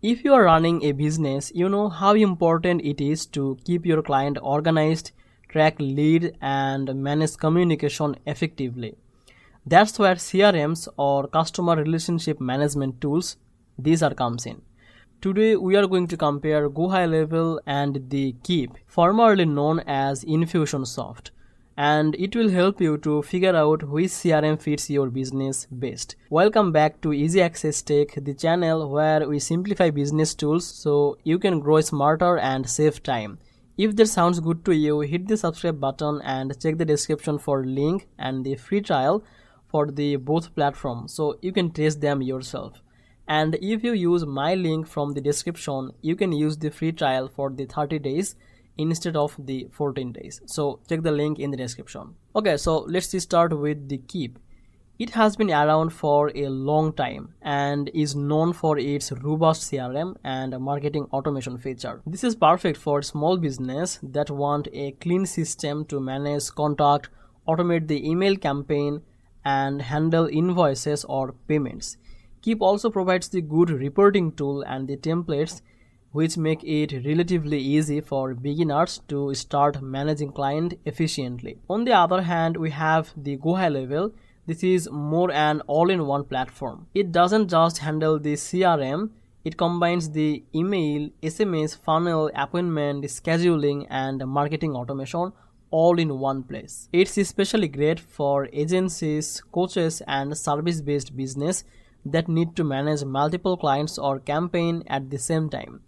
If you are running a business, you know how important it is to keep your client organized, track lead, and manage communication effectively. That's where CRMs or customer relationship management tools these are comes in. Today we are going to compare GoHighLevel and the Keap, formerly known as Infusionsoft, and it will help you to figure out which CRM fits your business best. Welcome back to Easy Access Tech, the channel where we simplify business tools so you can grow smarter and save time. If that sounds good to you, hit the subscribe button and check the description for link and the free trial for the both platforms so you can test them yourself. And if you use my link from the description, you can use the free trial for the 30 days instead of the 14 days. So check the link in the description. Okay, so let's start with the Keap. It has been around for a long time and is known for its robust CRM and marketing automation feature. This is perfect for small business that want a clean system to manage contact, automate the email campaign, and handle invoices or payments. Keap also provides the good reporting tool and the templates which make it relatively easy for beginners to start managing client efficiently. On the other hand, we have the GoHighLevel. This is more an all-in-one platform. It doesn't just handle the CRM, it combines the email, SMS, funnel, appointment, scheduling, and marketing automation all in one place. It's especially great for agencies, coaches, and service-based business that need to manage multiple clients or campaign at the same time.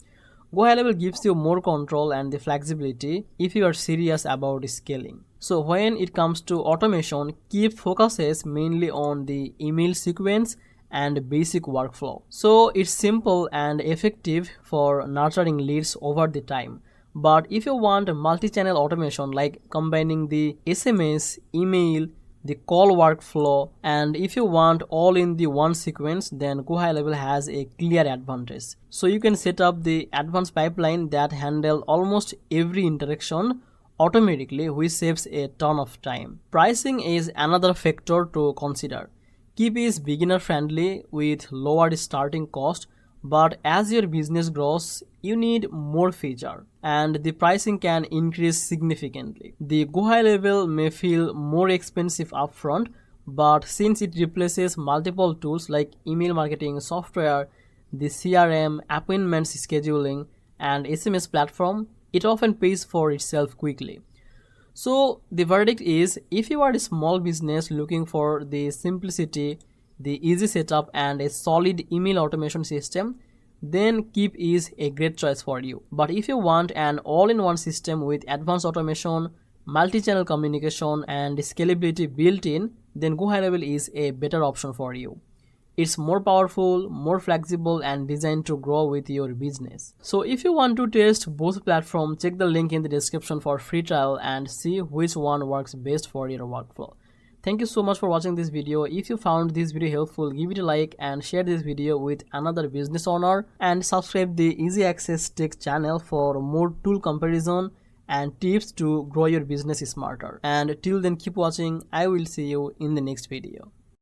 GoHighLevel gives you more control and the flexibility if you are serious about scaling. So when it comes to automation, Keap focuses mainly on the email sequence and basic workflow. So it's simple and effective for nurturing leads over the time. But if you want multi-channel automation like combining the SMS, email, the call workflow, and if you want all in the one sequence, then GoHighLevel has a clear advantage. So you can set up the advanced pipeline that handle almost every interaction automatically, which saves a ton of time. Pricing is another factor to consider. Keap is beginner friendly with lower starting cost, but as your business grows, you need more feature and the pricing can increase significantly. The GoHighLevel may feel more expensive upfront, but since it replaces multiple tools like email marketing software, the CRM, appointments scheduling, and SMS platform, it often pays for itself quickly. So the verdict is, if you are a small business looking for the simplicity, the easy setup, and a solid email automation system, then Keap is a great choice for you. But if you want an all-in-one system with advanced automation, multi-channel communication, and scalability built in, then GoHighLevel is a better option for you. It's more powerful, more flexible, and designed to grow with your business. So if you want to test both platforms, check the link in the description for free trial and see which one works best for your workflow. Thank you so much for watching this video. If you found this video helpful, give it a like and share this video with another business owner, and subscribe the Easy Access Tech channel for more tool comparison and tips to grow your business smarter. And till then, keep watching. I will see you in the next video.